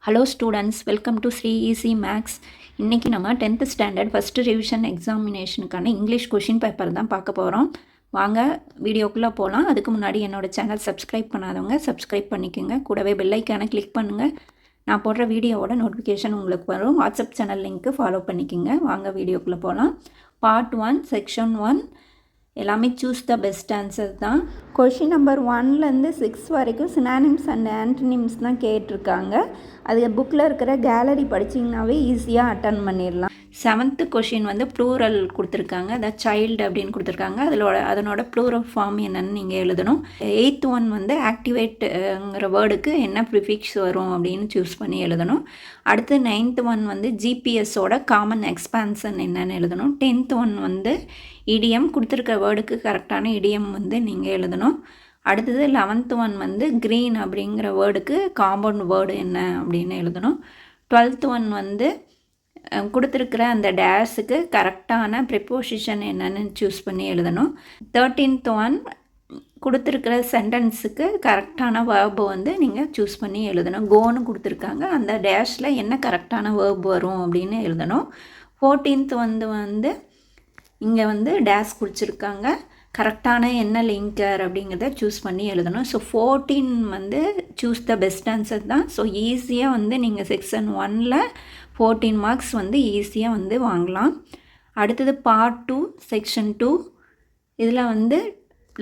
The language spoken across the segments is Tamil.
Hello students, welcome to Sri easy maths. இன்றைக்கி நம்ம 10th ஸ்டாண்டர்ட் ஃபஸ்ட்டு ரிவிஷன் எக்ஸாமினேஷனுக்கான இங்கிலீஷ் கொஷின் பேப்பர் தான் பார்க்க போகிறோம். வாங்க வீடியோக்குள்ளே போகலாம். அதுக்கு முன்னாடி என்னோடய சேனல் சப்ஸ்கிரைப் பண்ணாதவங்க சப்ஸ்கிரைப் பண்ணிக்கோங்க. கூடவே பெல்லைக்கான கிளிக் பண்ணுங்கள். நான் போடுற வீடியோவோட நோட்டிஃபிகேஷன் உங்களுக்கு வரும். வாட்ஸ்அப் சேனல் லிங்க்கு ஃபாலோ பண்ணிக்கோங்க. வாங்க வீடியோக்குள்ளே போகலாம். பார்ட் 1 செக்ஷன் 1 எல்லாமே சூஸ் த பெஸ்ட் ஆன்சர் தான். கொஷின் நம்பர் 1லேருந்து 6 வரைக்கும் சினானிம்ஸ் அண்ட் ஆன்டனிம்ஸ் தான் கேட்டிருக்காங்க. அது புக்கில் இருக்கிற கேலரி படிச்சிங்கனாவே ஈஸியாக அட்டன் பண்ணிடலாம். 7th கொஷின் வந்து ப்ளூரல் கொடுத்துருக்காங்க. அதாவது சைல்டு அப்படின்னு கொடுத்துருக்காங்க. அதனோட ப்ளூரல் ஃபார்ம் என்னென்னு நீங்கள் எழுதணும். 8th ஒன் வந்து ஆக்டிவேட்டுங்கிற வேர்டுக்கு என்ன ப்ரிஃபிக்ஸ் வரும் அப்படின்னு சூஸ் பண்ணி எழுதணும். அடுத்து 9th ஒன் வந்து ஜிபிஎஸோட காமன் எக்ஸ்பான்ஷன் என்னென்னு எழுதணும். 10th ஒன் வந்து இடியம் கொடுத்துருக்க வேர்டுக்கு கரெக்டான இடியம் வந்து நீங்கள் எழுதணும். அடுத்தது 11th ஒன் வந்து க்ரீன் அப்படிங்கிற வேர்டுக்கு காம்பவுண்ட் வேர்டு என்ன அப்படின்னு எழுதணும். 12th ஒன் வந்து கொடுத்துருக்கிற அந்த டேஸுக்கு கரெக்டான ப்ரிப்போசிஷன் என்னென்னு சூஸ் பண்ணி எழுதணும். 13th ஒன் கொடுத்துருக்கிற சென்டென்ஸுக்கு கரெக்டான வேர்பு வந்து நீங்கள் சூஸ் பண்ணி எழுதணும். கோன்னு கொடுத்துருக்காங்க, அந்த டேஷில் என்ன கரெக்டான வேர்பு வரும் அப்படின்னு எழுதணும். 14th வந்து இங்கே வந்து டேஷ் குறிச்சிருக்காங்க, கரெக்டான என்ன லிங்கர் அப்படிங்கிறத சூஸ் பண்ணி எழுதணும். ஸோ 14 வந்து சூஸ் த பெஸ்ட் ஆன்சர் தான். ஸோ ஈஸியாக வந்து நீங்கள் செக்ஷன் 1ல் 14 மார்க்ஸ் வந்து ஈஸியாக வந்து வாங்கலாம். அடுத்தது பார்ட் 2 செக்ஷன் 2 இதில் வந்து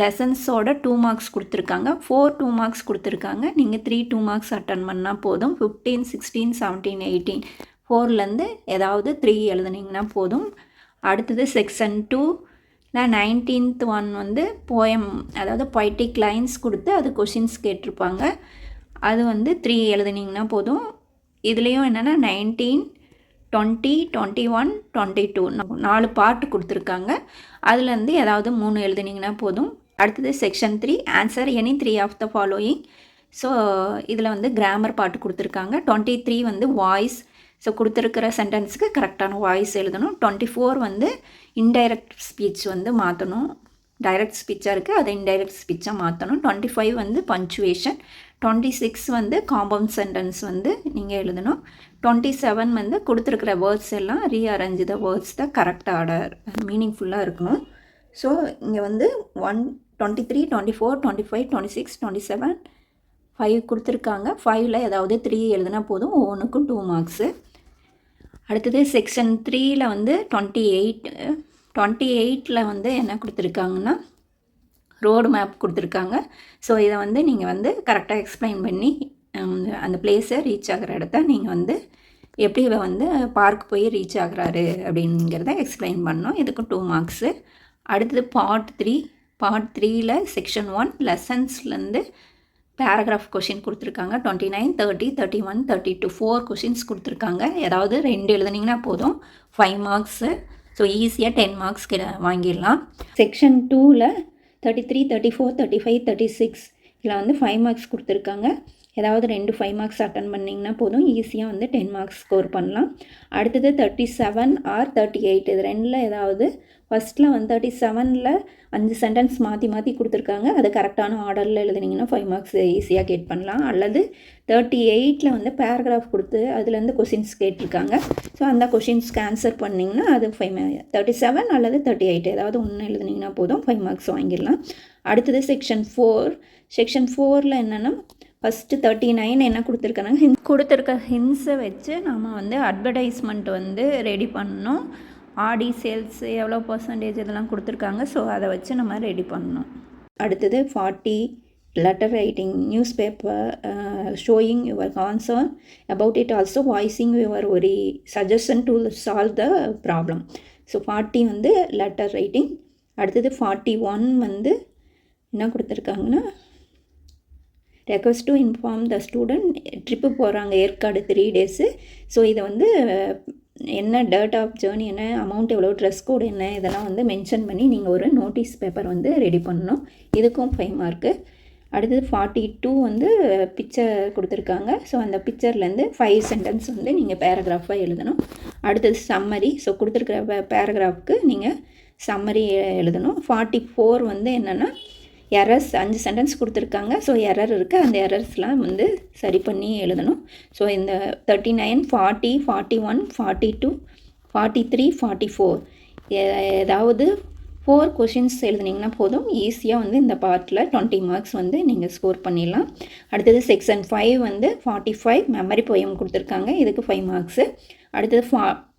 லெசன்ஸோட 2 மார்க்ஸ் கொடுத்துருக்காங்க. 4 2 மார்க்ஸ் கொடுத்துருக்காங்க. நீங்கள் 3 2 மார்க்ஸ் அட்டன் பண்ணால் போதும். 15 16 17 18 4லேருந்து ஏதாவது 3 எழுதுனீங்கன்னா போதும். அடுத்தது செக்ஷன் 2ல 19th ஒன் வந்து போயம், அதாவது பொய்டிக் லைன்ஸ் கொடுத்து அது கொஷின்ஸ் கேட்டிருப்பாங்க. அது வந்து 3 எழுதுனீங்கன்னா போதும். இதுலேயும் என்னென்னா 19 20 21 22 4 பார்ட்டு கொடுத்துருக்காங்க. அதுலேருந்து ஏதாவது 3 எழுதுனீங்கன்னா போதும். அடுத்தது section 3 answer any 3 of the following. So இதில் வந்து கிராமர் பார்ட்டு கொடுத்துருக்காங்க. 23 வந்து வாய்ஸ், ஸோ கொடுத்துருக்கிற சென்டென்ஸுக்கு கரெக்டான வாய்ஸ் எழுதணும். 24 வந்து இன்டைரக்ட் ஸ்பீச் வந்து மாற்றணும். டைரக்ட் ஸ்பீச்சாக இருக்குது, அதை இன்டைரக்ட் ஸ்பீச்சாக மாற்றணும். 25 வந்து பஞ்சுவேஷன். 26 வந்து காம்பவுண்ட் சென்டென்ஸ் வந்து நீங்கள் எழுதணும். 27 வந்து கொடுத்துருக்கிற வேர்ட்ஸ் எல்லாம் rearrange the words the correct order, மீனிங்ஃபுல்லாக இருக்கணும். ஸோ இங்கே வந்து 23 24 25 26 27 5 கொடுத்துருக்காங்க. 5ல் ஏதாவது 3 எழுதுனா போதும். ஒவ்வொன்றுக்கும் 2 மார்க்ஸு. அடுத்தது செக்ஷன் 3ல் வந்து 28ல் வந்து என்ன கொடுத்துருக்காங்கன்னா ரோடு மேப் கொடுத்துருக்காங்க. ஸோ இதை வந்து நீங்கள் வந்து கரெக்டாக எக்ஸ்பிளைன் பண்ணி அந்த பிளேஸை ரீச் ஆகிற இடத்த நீங்கள் வந்து எப்படி வந்து பார்க் போய் ரீச் ஆகிறாரு அப்படிங்கிறத எக்ஸ்பிளைன் பண்ணோம். இதுக்கு 2 மார்க்ஸு. அடுத்தது பார்ட் 3ல் செக்ஷன் 1 லெசன்ஸ்லேருந்து பேராகிராஃப் கொஷின் கொடுத்துருக்காங்க. 29 30 31 32 4 கொஷின்ஸ் கொடுத்துருக்காங்க. ஏதாவது 2 எழுதுனீங்கன்னா போதும், 5 மார்க்ஸு. ஸோ ஈஸியாக 10 மார்க்ஸ் வாங்கிடலாம். செக்ஷன் 2ல் 33 34 35 36 இதில் வந்து 5 மார்க்ஸ் கொடுத்துருக்காங்க. ஏதாவது 2 5 மார்க்ஸ் அட்டன் பண்ணிங்கன்னா போதும், ஈஸியாக வந்து 10 மார்க்ஸ் ஸ்கோர் பண்ணலாம். அடுத்தது 37 ஆர் 38 இது 2ல் ஏதாவது ஃபஸ்ட்டில் வந்து 37ல் 5 சென்டென்ஸ் மாற்றி கொடுத்துருக்காங்க. அது கரெக்டான ஆர்டரில் எழுதுனீங்கன்னா 5 மார்க்ஸ் ஈஸியாக கெட் பண்ணலாம். அல்லது 38ல் வந்து பேராகிராஃப் கொடுத்து அதுலேருந்து கொஷின்ஸ் கேட்டிருக்காங்க. ஸோ அந்த கொஷின்ஸ்க்கு ஆன்சர் பண்ணிங்கன்னா அது 37 அல்லது 38 ஏதாவது ஒன்று எழுதுனீங்கன்னா போதும், 5 மார்க்ஸ் வாங்கிடலாம். அடுத்தது செக்ஷன் 4ல் என்னென்னா ஃபஸ்ட்டு 39 என்ன கொடுத்துருக்காங்க, கொடுத்துருக்க ஹின்ஸை வச்சு நம்ம வந்து அட்வர்டைஸ்மெண்ட் வந்து ரெடி பண்ணணும். ஆடி சேல்ஸ் எவ்வளோ பர்சன்டேஜ் இதெல்லாம் கொடுத்துருக்காங்க. ஸோ அதை வச்சு நம்ம ரெடி பண்ணணும். அடுத்தது 40 letter writing news paper showing your concern about it, also voicing your ஒரு suggestion to solve the problem. So 40 வந்து லெட்டர் ரைட்டிங். அடுத்தது 41 வந்து என்ன கொடுத்துருக்காங்கன்னா request to inform the student, trip போகிறாங்க ஏற்காடு 3 டேஸு. ஸோ இதை வந்து என்ன டேட் ஆஃப் ஜேர்னி என்ன, அமௌண்ட் எவ்வளோ, ட்ரெஸ் கோடு என்ன, இதெல்லாம் வந்து மென்ஷன் பண்ணி நீங்கள் ஒரு நோட்டீஸ் பேப்பர் வந்து ரெடி பண்ணணும். இதுக்கும் 5 மார்க்கு. அடுத்தது 42 வந்து பிக்சர் கொடுத்துருக்காங்க. ஸோ அந்த பிக்சர்லேருந்து 5 சென்டென்ஸ் வந்து நீங்கள் பேராகிராஃபாக எழுதணும். அடுத்தது சம்மரி. ஸோ கொடுத்துருக்கிற பேராகிராஃப்க்கு நீங்கள் சம்மரி எழுதணும். 44 வந்து என்னென்னா எரர்ஸ் 5 சென்டென்ஸ் கொடுத்துருக்காங்க. ஸோ எரர் இருக்குது, அந்த எரர்ஸ்லாம் வந்து சரி பண்ணி எழுதணும். ஸோ இந்த 39, 40, 41, 42, 43, 44 ஏதாவது 4 கொஷின்ஸ் எழுதுனீங்கன்னா போதும். ஈஸியாக வந்து இந்த பார்ட்டில் 20 மார்க்ஸ் வந்து நீங்கள் ஸ்கோர் பண்ணிடலாம். அடுத்தது செக்ஷன் 5 வந்து 45 மெமரி போயம் கொடுத்துருக்காங்க, இதுக்கு 5 மார்க்ஸு. அடுத்தது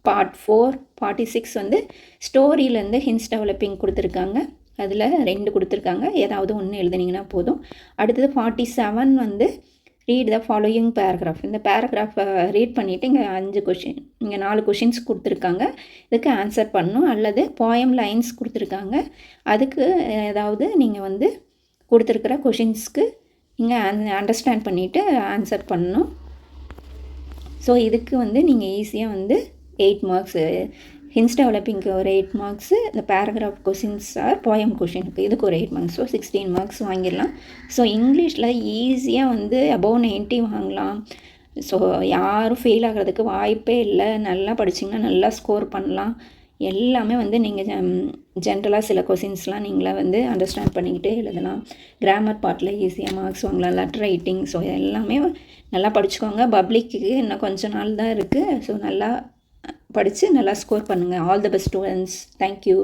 பார்ட் 4 46 வந்து ஸ்டோரியிலேருந்து ஹின்ஸ் டெவலப்பிங் கொடுத்துருக்காங்க, அதில் 2 கொடுத்துருக்காங்க, ஏதாவது ஒன்று எழுதுனீங்கன்னா போதும். அடுத்தது 47 வந்து ரீட் த ஃபாலோயிங் பேராகிராஃப். இந்த பேராகிராஃபை ரீட் பண்ணிவிட்டு இங்கே 5 கொஷின், இங்கே 4 கொஷின்ஸ் கொடுத்துருக்காங்க, இதுக்கு ஆன்சர் பண்ணணும். அல்லது போயம் லைன்ஸ் கொடுத்துருக்காங்க, அதுக்கு ஏதாவது நீங்கள் வந்து கொடுத்துருக்கிற கொஷின்ஸ்க்கு நீங்கள் அண்டர்ஸ்டாண்ட் பண்ணிவிட்டு ஆன்சர் பண்ணணும். ஸோ இதுக்கு வந்து நீங்கள் ஈஸியாக வந்து 8 மார்க்ஸு, ஹின்ஸ் டெவலப்பிங்க்கு ஒரு 8 மார்க்ஸு, இந்த பேராகிராஃப் கொஷின்ஸ் ஆர் போயம் கொஷினுக்கு இதுக்கு ஒரு 8 மார்க்ஸ், ஸோ 16 மார்க்ஸ் வாங்கிடலாம். ஸோ இங்கிலீஷில் ஈஸியாக வந்து அபோவ் 90 வாங்கலாம். ஸோ யாரும் ஃபெயில் ஆகிறதுக்கு வாய்ப்பே இல்லை. நல்லா படிச்சிங்கன்னா நல்லா ஸ்கோர் பண்ணலாம். எல்லாமே வந்து நீங்கள் ஜென்ரலாக சில கொஷின்ஸ்லாம் நீங்களே வந்து அண்டர்ஸ்டாண்ட் பண்ணிக்கிட்டே எழுதலாம். கிராமர் பார்ட்டில் ஈஸியாக மார்க்ஸ் வாங்கலாம். லெட்டர் ரைட்டிங், ஸோ எல்லாமே நல்லா படிச்சுக்கோங்க. பப்ளிக்கு இன்னும் கொஞ்ச நாள் தான் இருக்குது. ஸோ நல்லா படித்து நல்லா ஸ்கோர் பண்ணுங்கள். All the best students. Thank you.